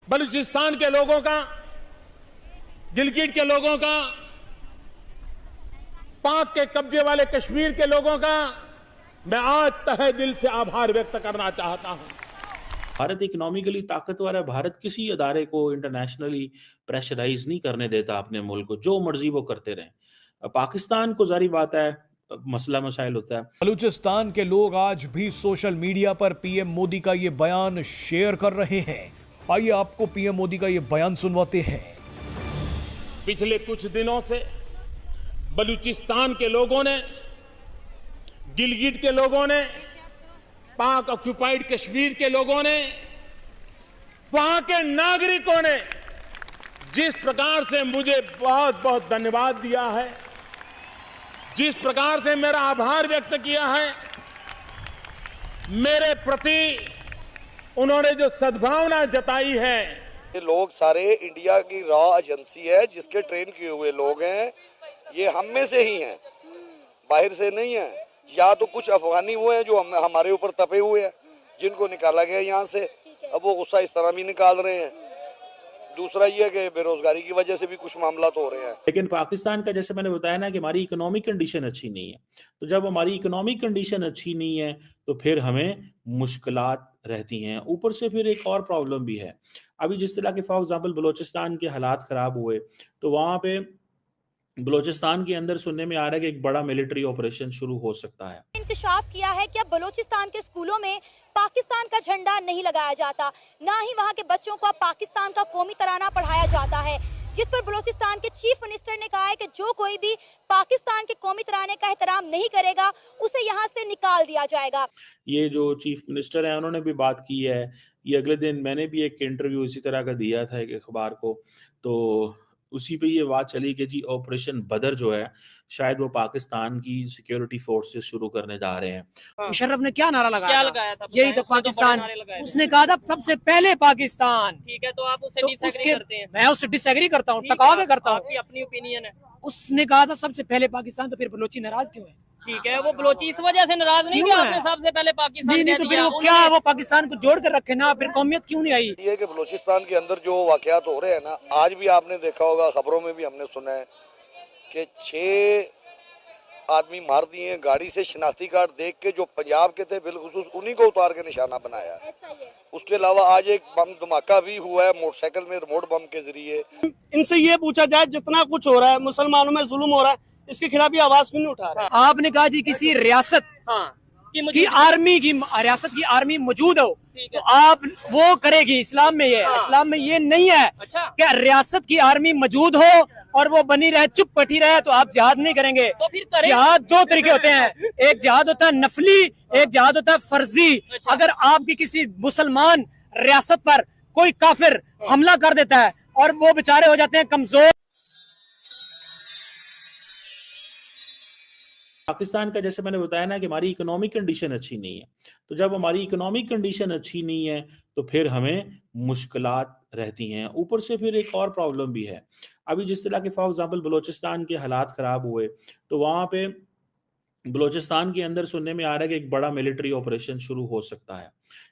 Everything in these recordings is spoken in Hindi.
बलूचिस्तान के लोगों का, गिलगिट के लोगों का, पाक के कब्जे वाले कश्मीर के लोगों का मैं आज तहे दिल से आभार व्यक्त करना चाहता हूं। भारत इकोनॉमिकली ताकतवर है। भारत किसी अदारे को इंटरनेशनली प्रेशराइज नहीं करने देता अपने मुल्क को, जो मर्जी वो करते रहें। पाकिस्तान को जारी बात है मसला मसाइल होता है। बलूचिस्तान के लोग आज भी सोशल मीडिया पर पीएम मोदी का ये बयान शेयर कर रहे हैं। आइए आपको पीएम मोदी का ये बयान सुनवाते हैं। पिछले कुछ दिनों से बलूचिस्तान के लोगों ने, गिलगिट के लोगों ने, पाक ऑक्युपाइड कश्मीर के लोगों ने, वहां के नागरिकों ने जिस प्रकार से मुझे बहुत बहुत धन्यवाद दिया है, जिस प्रकार से मेरा आभार व्यक्त किया है, मेरे प्रति उन्होंने जो सद्भावना जताई है। ये लोग सारे इंडिया की रॉ एजेंसी है जिसके ट्रेन किए हुए लोग हैं। ये हम में से ही हैं, बाहर से नहीं है। या तो कुछ अफगानी वो हैं जो हमारे ऊपर तपे हुए हैं, जिनको निकाला गया यहाँ से, अब वो गुस्सा इस तरह भी निकाल रहे हैं। दूसरा ये कि बेरोजगारी की वजह से भी कुछ मामला तो हो रहे हैं। लेकिन पाकिस्तान का, जैसे मैंने बताया ना, कि हमारी इकोनॉमिक कंडीशन अच्छी नहीं है। तो जब हमारी इकोनॉमिक कंडीशन अच्छी नहीं है तो फिर हमें मुश्किलात रहती हैं। ऊपर से फिर एक और प्रॉब्लम भी है। अभी जिस तरह के फॉर एग्जाम्पल बलोचिस्तान के हालात ख़राब हुए तो वहाँ पे बलोचिस्तान के अंदर सुनने में आ रहा है कि एक बड़ा मिलिट्री ऑपरेशन शुरू हो सकता है। इंकशाफ किया है कि अब बलूचिस्तान के स्कूलों में पाकिस्तान का झंडा नहीं लगाया जाता, ना ही वहां के बच्चों को अब पाकिस्तान का कौमी तराना पढ़ाया जाता है, जिस पर बलूचिस्तान के चीफ मिनिस्टर ने कहा है कि जो कोई भी पाकिस्तान के कौमी तराने का एहतराम नहीं करेगा उसे यहाँ से निकाल दिया जाएगा। ये जो चीफ मिनिस्टर हैं उन्होंने भी बात की है। ये अगले दिन मैंने भी एक इंटरव्यू इसी तरह का दिया था एक अखबार को, तो उसी पे ये बात चली कि जी ऑपरेशन बदर जो है शायद वो पाकिस्तान की सिक्योरिटी फोर्सेस शुरू करने जा रहे हैं। मुशर्रफ ने क्या नारा लगाया? क्या लगाया था? यही तो पाकिस्तान। उसने कहा था सबसे पहले पाकिस्तान। ठीक है, तो आप उससे तो डिसएग्री करते हैं? मैं उससे डिसएग्री करता हूँ, टकराव के करता हूँ। आपकी अपनी ओपिनियन है। उसने कहा था सबसे पहले पाकिस्तान, तो फिर बलोची नाराज क्यों है? ठीक है, वो बलोची इस वजह से नाराज नहीं कि आपने सबसे पहले पाकिस्तान नहीं, कह तो फिर दिया। वो क्या वो पाकिस्तान को जोड़ कर रखे ना, फिर कौमियत क्यों नहीं आई? ये कि बलूचिस्तान के अंदर जो वाकयात हो रहे हैं ना, आज भी आपने देखा होगा, खबरों में भी हमने सुना है कि 6 आदमी मार दिए गाड़ी से, शनाख्ती कार्ड देख के जो पंजाब के थे बिलखुसूस उन्हीं को उतार के निशाना बनाया। उसके अलावा आज एक बम धमाका भी हुआ है मोटरसाइकिल में, रिमोट बम के जरिए। इनसे ये पूछा जाए जितना कुछ हो रहा है, मुसलमानों में जुल्म हो रहा है, इसके खिलाफ ये आवाज क्यों नहीं उठा रहा है? आपने कहा जी किसी रियासत की रियासत की आर्मी मौजूद हो तो आप वो करेगी। इस्लाम में ये इस्लाम में ये नहीं है कि रियासत की आर्मी मौजूद हो और वो बनी रहे, चुप बैठी रहे, तो आप जिहाद नहीं करेंगे। तो फिर करें। जिहाद दो तरीके होते हैं, एक जिहाद होता है नफली, एक जिहाद होता है फर्जी। अगर आपकी किसी मुसलमान रियासत पर कोई काफिर हमला कर देता है और वो बेचारे हो जाते हैं कमजोर। पाकिस्तान का, जैसे मैंने बताया ना, कि हमारी इकोनॉमिक कंडीशन अच्छी नहीं है। तो जब हमारी इकोनॉमिक कंडीशन अच्छी नहीं है तो फिर हमें मुश्किलात रहती हैं। ऊपर से फिर एक और प्रॉब्लम भी है। अभी जिस तरह के फॉर एग्जाम्पल बलोचिस्तान के हालात ख़राब हुए तो वहाँ पे बलोचिस्तान के अंदर सुनने में आ रहा है कि एक बड़ा मिलिट्री ऑपरेशन शुरू हो सकता है।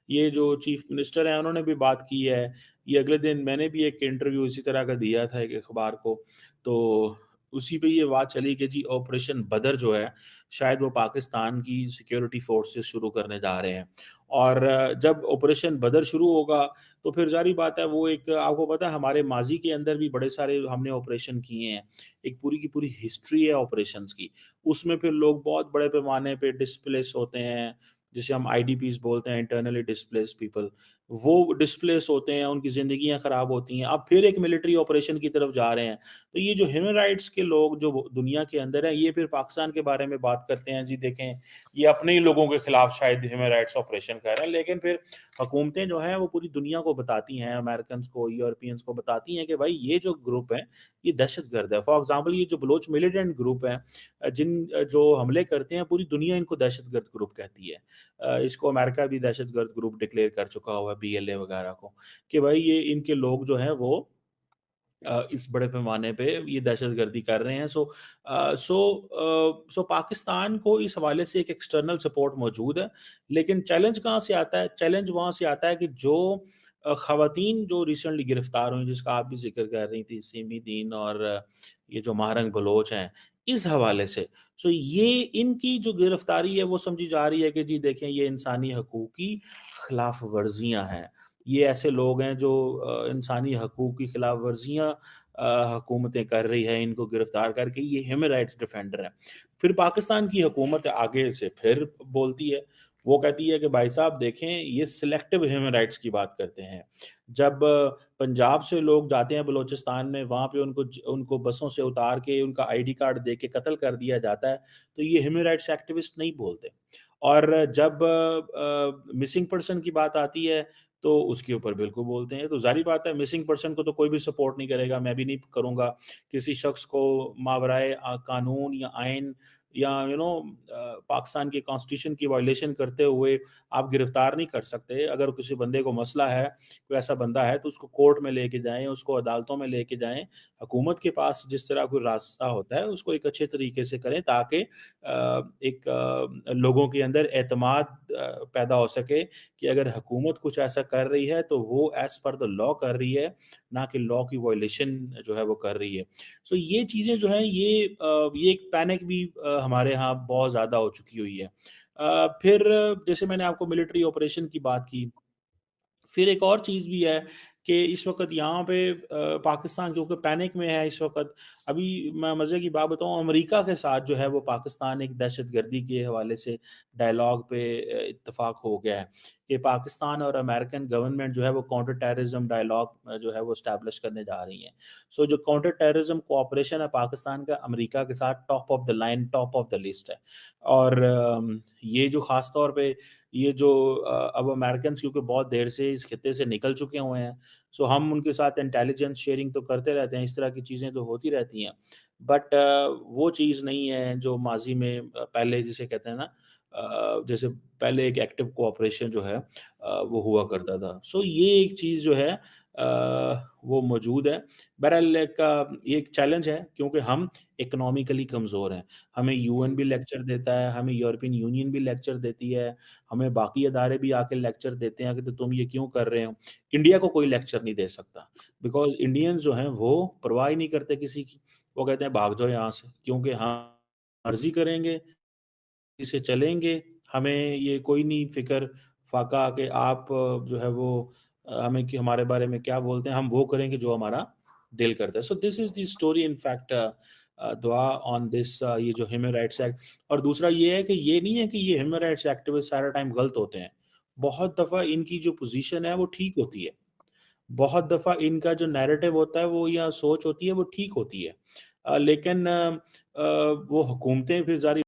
ये जो चीफ मिनिस्टर हैं उन्होंने भी बात की है। ये अगले दिन मैंने भी एक इंटरव्यू इसी तरह का दिया था एक अखबार को, तो उसी पे ये बात चली कि जी ऑपरेशन बदर जो है शायद वो पाकिस्तान की सिक्योरिटी फोर्सेस शुरू करने जा रहे हैं। और जब ऑपरेशन बदर शुरू होगा तो फिर जारी बात है, वो एक, आपको पता है हमारे माजी के अंदर भी बड़े सारे हमने ऑपरेशन किए हैं। एक पूरी की पूरी हिस्ट्री है ऑपरेशंस की। उसमें फिर लोग बहुत बड़े पैमाने पे डिस्प्लेस होते हैं, जिसे हम आईडीपीज बोलते हैं, इंटरनली डिस्प्लेस पीपल। वो डिस्प्लेस होते हैं, उनकी ज़िंदगियाँ ख़राब होती हैं। अब फिर एक मिलिट्री ऑपरेशन की तरफ जा रहे हैं। तो ये जो ह्यूमन राइट्स के लोग जो दुनिया के अंदर हैं, ये फिर पाकिस्तान के बारे में बात करते हैं, जी देखें ये अपने ही लोगों के खिलाफ शायद ह्यूमन राइट्स ऑपरेशन कर रहे हैं। लेकिन फिर हुकूमतें जो हैं वो पूरी दुनिया को बताती हैं, अमेरिकन्स को, यूरोपियंस को बताती हैं कि भाई ये जो ग्रुप है ये दहशतगर्द है। फॉर एग्जाम्पल ये जो बलोच मिलिटेंट ग्रुप है, जो हमले करते हैं, पूरी दुनिया इनको दहशतगर्द ग्रुप कहती है। इसको अमेरिका भी दहशतगर्द ग्रुप डिक्लेयर कर चुका हुआ है, बीएलए वगैरह को, कि भाई ये इनके लोग जो हैं वो इस बड़े पैमाने पे ये दहशतगर्दी कर रहे हैं। सो पाकिस्तान को इस हवाले से एक एक्सटर्नल सपोर्ट मौजूद है। लेकिन चैलेंज कहाँ से आता है? चैलेंज वहाँ से आता है कि जो ख़वातीन जो रिसेंटली गिरफ्तार हुई, जिसका आप भी ज़िक्र कर रही थी, सिमी दीन और ये जो महारंग बलोच हैं, इस हवाले से। सो ये इनकी जो गिरफ्तारी है वो समझी जा रही है कि जी देखें, ये इंसानी हकूक़ की खिलाफ वर्जियाँ हैं। ये ऐसे लोग हैं जो इंसानी हकूक़ की खिलाफ वर्जियाँ हुकूमतें कर रही है, इनको गिरफ्तार करके, ये ह्यूमन राइट्स डिफेंडर हैं। फिर पाकिस्तान की हुकूमत आगे से फिर बोलती है, वो कहती है कि भाई साहब देखें, ये सिलेक्टिव ह्यूमन राइट्स की बात करते हैं। जब पंजाब से लोग जाते हैं बलूचिस्तान में, वहाँ पे उनको बसों से उतार के उनका आईडी कार्ड दे के कत्ल कर दिया जाता है, तो ये ह्यूमन राइट्स एक्टिविस्ट नहीं बोलते। और जब मिसिंग पर्सन की बात आती है, तो उसके ऊपर बिल्कुल बोलते हैं। तो ज़ाहिर बात है, मिसिंग पर्सन को तो कोई भी सपोर्ट नहीं करेगा, मैं भी नहीं करूँगा। किसी शख्स को मावराए कानून या आइन या पाकिस्तान के कॉन्स्टिट्यूशन की वायलेशन करते हुए आप गिरफ्तार नहीं कर सकते। अगर किसी बंदे को मसला है, कोई ऐसा बंदा है, तो उसको कोर्ट में लेके जाएँ, उसको अदालतों में लेके जाएँ। हुकूमत के पास जिस तरह कोई रास्ता होता है, उसको एक अच्छे तरीके से करें, ताकि लोगों के अंदर एतमाद पैदा हो सके कि अगर हुकूमत कुछ ऐसा कर रही है, तो वो एज़ पर द लॉ कर रही है, ना कि लॉ की वायलेशन जो है वो कर रही है। सो ये चीज़ें जो हैं, ये एक पैनिक भी हमारे यहाँ बहुत ज़्यादा हो चुकी हुई है। फिर जैसे मैंने आपको मिलिट्री ऑपरेशन की बात की, फिर एक और चीज़ भी है कि इस वक़्त यहाँ पे पाकिस्तान क्योंकि पैनिक में है इस वक़्त। अभी मैं मज़े की बात बताऊँ, अमेरिका के साथ जो है वो पाकिस्तान एक दहशतगर्दी के हवाले से डायलॉग पे इत्तेफ़ाक हो गया है कि पाकिस्तान और अमेरिकन गवर्नमेंट जो है वो काउंटर टेररिज़्म डायलॉग जो है वो एस्टैब्लिश करने जा रही हैं। सो जो काउंटर टेररिज़्म कोऑपरेशन है पाकिस्तान का अमेरिका के साथ, top of the line, top of the list है। और ये जो ख़ास तौर पे ये जो अब अमेरिकन्स क्योंकि बहुत देर से इस खित्ते से निकल चुके हुए हैं, सो हम उनके साथ इंटेलिजेंस शेयरिंग तो करते रहते हैं, इस तरह की चीज़ें तो होती रहती हैं। बट वो चीज़ नहीं है जो माज़ी में पहले जिसे कहते हैं ना, जैसे पहले एक एक्टिव कोऑपरेशन जो है वो हुआ करता था। सो ये एक चीज़ जो है वो मौजूद है। बहरहाल ये एक चैलेंज है क्योंकि हम इकोनॉमिकली कमज़ोर हैं। हमें यूएन भी लेक्चर देता है, हमें यूरोपियन यूनियन भी लेक्चर देती है, हमें बाकी अदारे भी आके लेक्चर देते हैं कि तो तुम ये क्यों कर रहे हो? इंडिया को कोई लेक्चर नहीं दे सकता बिकॉज़ इंडियंस जो हैं वो परवाह ही नहीं करते किसी की। वो कहते हैं भाग जाओ यहाँ से क्योंकि हम मर्ज़ी करेंगे, इसे चलेंगे, हमें ये कोई नहीं फ़िक्र फ़ाका कि आप जो है वो हमें कि हमारे बारे में क्या बोलते हैं, हम वो करेंगे जो हमारा दिल करता है। So this is the story in fact दुआ ऑन दिस ये जो ह्यूमन राइट्स एक्ट। और दूसरा ये है कि ये नहीं है कि ये ह्यूमन राइट्स एक्टिविस्ट सारा टाइम गलत होते हैं। बहुत दफ़ा इनकी जो पोज़ीशन है वो ठीक होती है। बहुत दफ़ा इनका जो नैरेटिव होता है वो या सोच होती है वो ठीक होती है। लेकिन वो हुकूमतें फिर ज़ाहिर